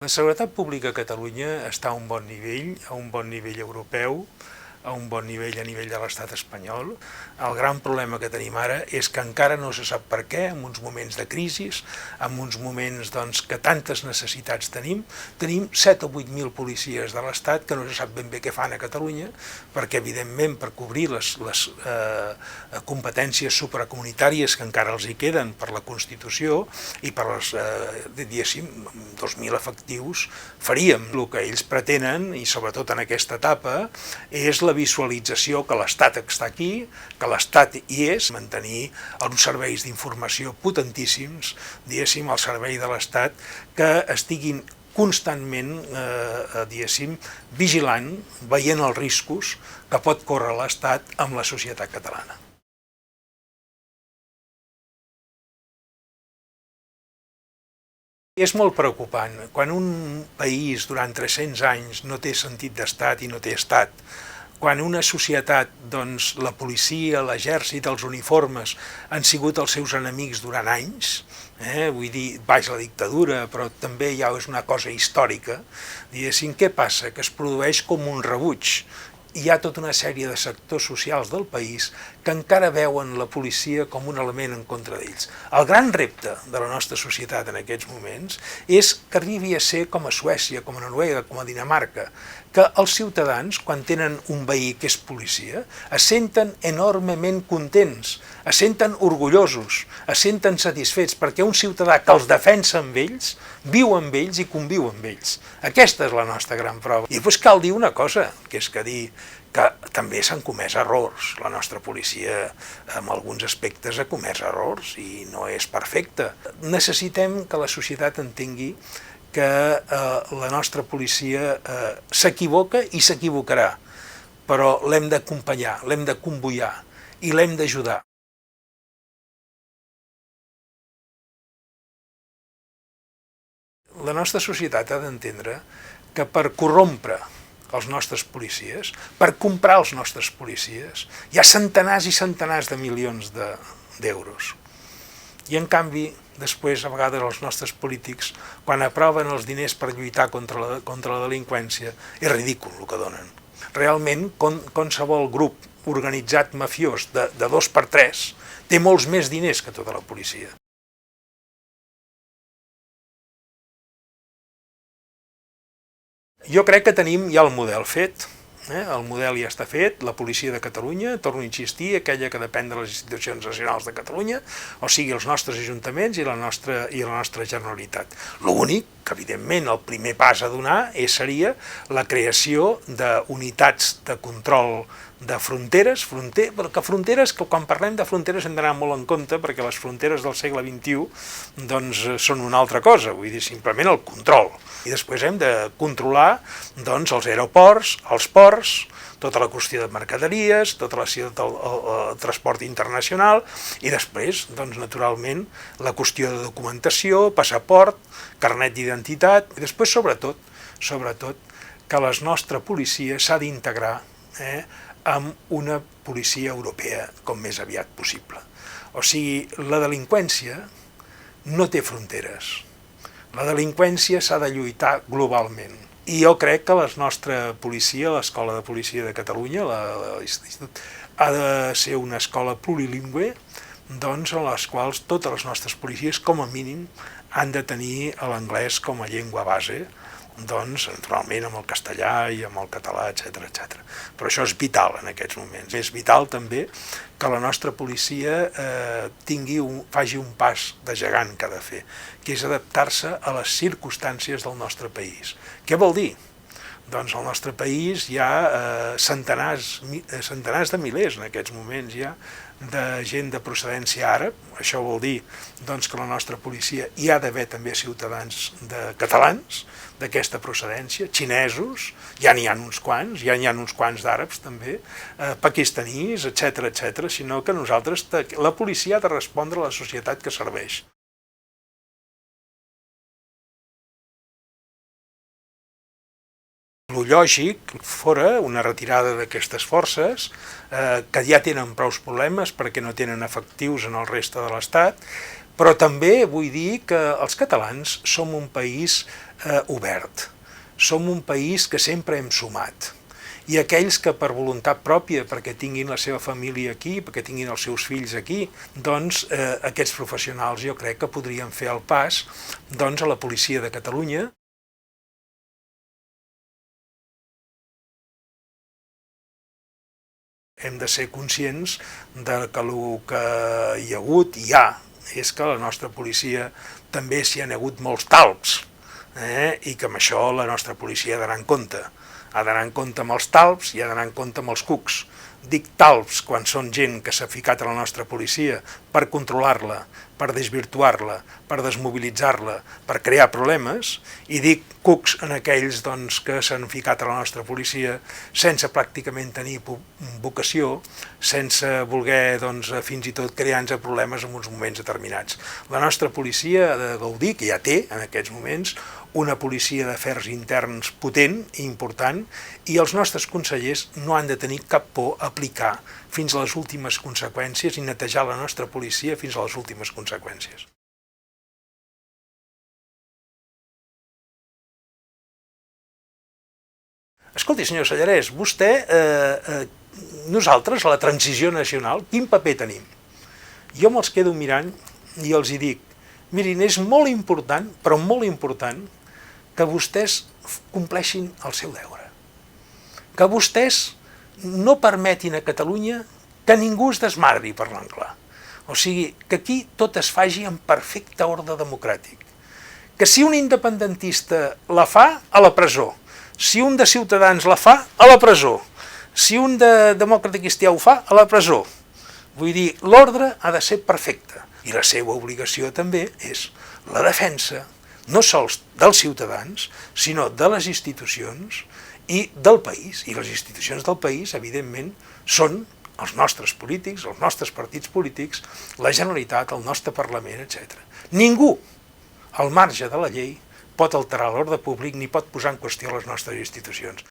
La seguretat pública a Catalunya està a un bon nivell europeu, a un bon nivell a nivell de l'estat espanyol. El gran problema que tenim ara és que encara no se sap per què, en uns moments de crisi, en uns moments que tantes necessitats tenim 7 o 8.000 policies de l'estat que no se sap ben bé què fan a Catalunya, perquè evidentment per cobrir les competències supracomunitàries que encara els hi queden per la Constitució i per els, diguéssim, 2.000 efectius faríem. El que ells pretenen, i sobretot en aquesta etapa, és la visualització que l'Estat està aquí, que l'Estat hi és, mantenir uns serveis d'informació potentíssims, diguéssim, al servei de l'Estat, que estiguin constantment, diguéssim, vigilant, veient els riscos que pot córrer l'Estat amb la societat catalana. És molt preocupant. Quan un país durant 300 anys no té sentit d'estat i no té estat, quan una societat, la policia, l'exèrcit, els uniformes han sigut els seus enemics durant anys, vull dir, baix la dictadura, però també ja és una cosa històrica, diguéssim, què passa? Que es produeix com un rebuig. Hi ha tota una sèrie de sectors socials del país que encara veuen la policia com un element en contra d'ells. El gran repte de la nostra societat en aquests moments és que arribi a ser com a Suècia, com a Noruega, com a Dinamarca, que els ciutadans, quan tenen un veí que és policia, es senten enormement contents, es senten orgullosos, es senten satisfets, perquè un ciutadà que els defensa amb ells, viu amb ells i conviu amb ells. Aquesta és la nostra gran prova. I després cal dir una cosa, que és que dir que també s'han comès errors. La nostra policia, en alguns aspectes, ha comès errors i no és perfecta. Necessitem que la societat entengui que la nostra policia s'equivoca i s'equivocarà, però l'hem d'acompanyar, l'hem de convoiar i l'hem d'ajudar. La nostra societat ha d'entendre que per corrompre els nostres policies, per comprar els nostres policies, hi ha centenars i centenars de milions d'euros. I en canvi, després, a vegades, els nostres polítics, quan aproven els diners per lluitar contra la delinqüència, és ridícul el que donen. Realment, qualsevol grup organitzat mafiós de 2x3 té molts més diners que tota la policia. Jo crec que tenim ja el model fet. El model ja està fet, la policia de Catalunya, torno a insistir, aquella que depèn de les institucions nacionals de Catalunya, o sigui, els nostres ajuntaments i la nostra Generalitat. L'únic que, evidentment, el primer pas a donar seria la creació d'unitats de control de fronteres, perquè fronteres, que quan parlem de fronteres hem d'anar molt en compte, perquè les fronteres del segle XXI són una altra cosa, vull dir, simplement el control. I després hem de controlar els aeroports, els ports, tota la qüestió de mercaderies, tota la qüestió del transport internacional i després, naturalment, la qüestió de documentació, passaport, carnet d'identitat i després, sobretot, que la nostra policia s'ha d'integrar amb una policia europea com més aviat possible. O sigui, la delinqüència no té fronteres. La delinqüència s'ha de lluitar globalment. I jo crec que la nostra policia, l'Escola de Policia de Catalunya, l'Institut, ha de ser una escola plurilingüe, en les quals totes les nostres policies, com a mínim, han de tenir l'anglès com a llengua base, naturalment amb el castellà i amb el català, etc. Però això és vital en aquests moments. És vital també que la nostra policia faci un pas de gegant que ha de fer, que és adaptar-se a les circumstàncies del nostre país. Què vol dir? Doncs al nostre país hi ha centenars de milers en aquests moments ja de gent de procedència àrab. Això vol dir que la nostra policia hi ha d'haver també ciutadans catalans d'aquesta procedència, xinesos, ja n'hi ha uns quants d'àrabs també, pakistanís, etc., sinó que la policia ha de respondre a la societat que serveix. El lògic fora una retirada d'aquestes forces que ja tenen prou problemes perquè no tenen efectius en el reste de l'Estat, Però també vull dir que els catalans som un país obert, som un país que sempre hem sumat. I aquells que per voluntat pròpia, perquè tinguin la seva família aquí, perquè tinguin els seus fills aquí, doncs aquests professionals jo crec que podrien fer el pas doncs, a la policia de Catalunya. Hem de ser conscients de que el que hi ha hagut i hi ha és que la nostra policia també s'hi han hagut molts talps, i que amb això la nostra policia ha d'anar en compte. Ha d'anar en compte amb els talps i ha d'anar en compte amb els cucs. Dic talps quan són gent que s'ha ficat a la nostra policia per controlar-la, per desvirtuar-la, per desmobilitzar-la, per crear problemes, i dic cucs en aquells doncs, que s'han ficat a la nostra policia sense pràcticament tenir vocació, sense voler doncs, fins i tot crear-nos problemes en uns moments determinats. La nostra policia ha de gaudir, que ja té en aquests moments, una policia d'afers interns potent i important, i els nostres consellers no han de tenir cap por a aplicar fins a les últimes conseqüències i netejar la nostra policia fins a les últimes conseqüències. Escolti, senyor Sallarès, vostè, nosaltres, a la transició nacional, quin paper tenim? Jo me'ls quedo mirant i els hi dic, mirin, és molt important, però molt important, que vostès compleixin el seu deure. Que vostès no permetin a Catalunya que ningú es desmadri, parlant clar. O sigui, que aquí tot es faci en perfecte ordre democràtic. Que si un independentista la fa, a la presó. Si un de Ciutadans la fa, a la presó. Si un de Demòcrata Cristià ho fa, a la presó. Vull dir, l'ordre ha de ser perfecte. I la seva obligació també és la defensa no sols dels ciutadans, sinó de les institucions i del país. I les institucions del país, evidentment, són els nostres polítics, els nostres partits polítics, la Generalitat, el nostre Parlament, etc. Ningú, al marge de la llei, pot alterar l'ordre públic ni pot posar en qüestió les nostres institucions.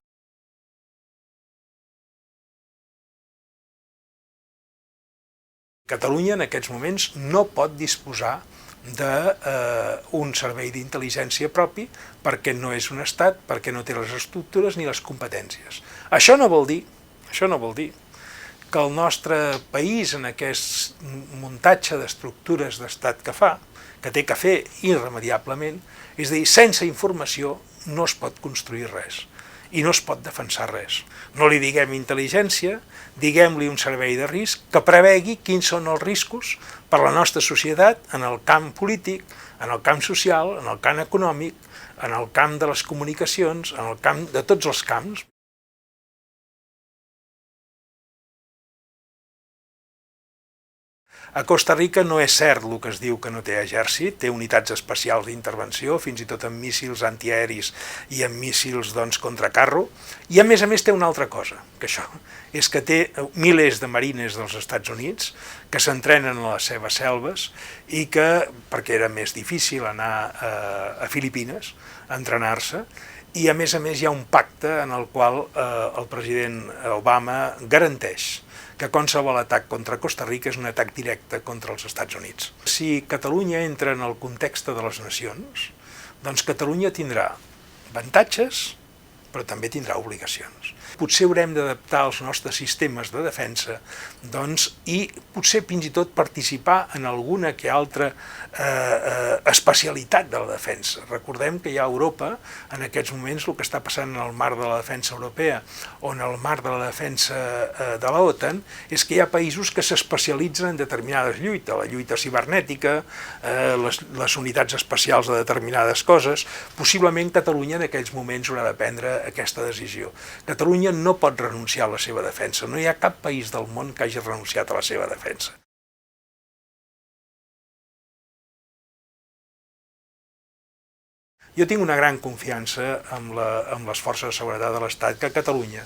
Catalunya en aquests moments no pot disposar d'un servei d'intel·ligència propi perquè no és un estat, perquè no té les estructures ni les competències. Això no vol dir que el nostre país en aquest muntatge d'estructures d'estat que fa, que té que fer irremediablement, és a dir, sense informació no es pot construir res i no es pot defensar res. No li diguem intel·ligència, diguem-li un servei de risc que prevegui quins són els riscos per a la nostra societat en el camp polític, en el camp social, en el camp econòmic, en el camp de les comunicacions, en el camp de tots els camps. A Costa Rica no és cert el que es diu que no té exèrcit, té unitats especials d'intervenció, fins i tot amb míssils antiaeris i amb míssils contra carro, i a més té una altra cosa, que això és que té milers de marines dels Estats Units que s'entrenen a les seves selves i que, perquè era més difícil anar a Filipines a entrenar-se, i a més hi ha un pacte en el qual el president Obama garanteix que qualsevol atac contra Costa Rica és un atac directe contra els Estats Units. Si Catalunya entra en el context de les nacions, doncs Catalunya tindrà avantatges, però també tindrà obligacions. Potser haurem d'adaptar els nostres sistemes de defensa i potser fins i tot participar en alguna que altra especialitat de la defensa. Recordem que hi ha a Europa, en aquests moments, el que està passant en el marc de la defensa europea o en el marc de la defensa de l'OTAN, és que hi ha països que s'especialitzen en determinades lluites, la lluita cibernètica, les unitats especials de determinades coses. Possiblement Catalunya en aquells moments haurà de prendre aquesta decisió. Catalunya no pot renunciar a la seva defensa, no hi ha cap país del món que hagi renunciat a la seva defensa. Jo tinc una gran confiança amb les forces de seguretat de l'Estat que a Catalunya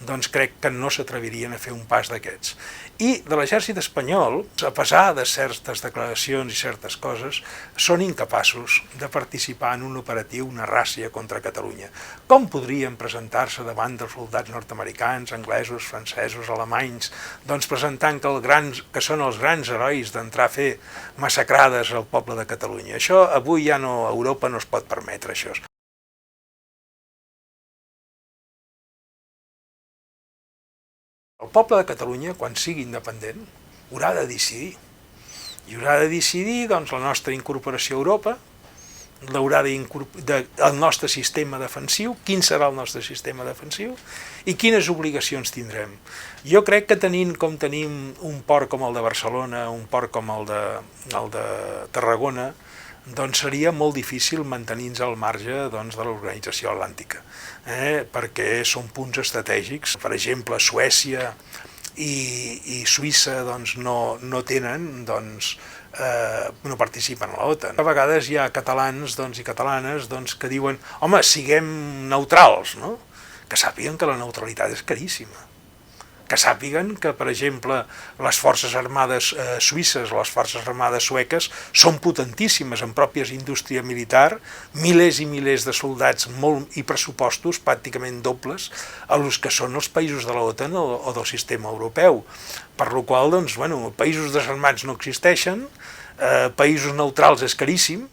doncs crec que no s'atrevirien a fer un pas d'aquests. I de l'exèrcit espanyol, a pesar de certes declaracions i certes coses, són incapaços de participar en un operatiu, una ràcia contra Catalunya. Com podrien presentar-se davant dels soldats nord-americans, anglesos, francesos, alemanys, doncs presentant que són els grans herois d'entrar a fer massacrades al poble de Catalunya? Això avui ja no, a Europa no es pot permetre, això. El poble de Catalunya, quan sigui independent, haurà de decidir. I haurà de decidir doncs, la nostra incorporació a Europa, el nostre sistema defensiu, quin serà el nostre sistema defensiu i quines obligacions tindrem. Jo crec que com tenim un port com el de Barcelona, un port com el de Tarragona, doncs seria molt difícil mantenir-nos al marge doncs, de l'Organització Atlàntica, perquè són punts estratègics. Per exemple, Suècia i Suïssa doncs, no tenen, doncs, no participen a l'OTAN. A vegades hi ha catalans i catalanes que diuen home, siguem neutrals, no? Que sàpiguen que la neutralitat és caríssima. Que sàpiguen que, per exemple, les forces armades suïsses o les forces armades sueques són potentíssimes en pròpies indústria militar, milers i milers de soldats i pressupostos pràcticament dobles a los que són els països de l'OTAN o del sistema europeu. Per la qual cosa, països desarmats no existeixen, països neutrals és caríssim,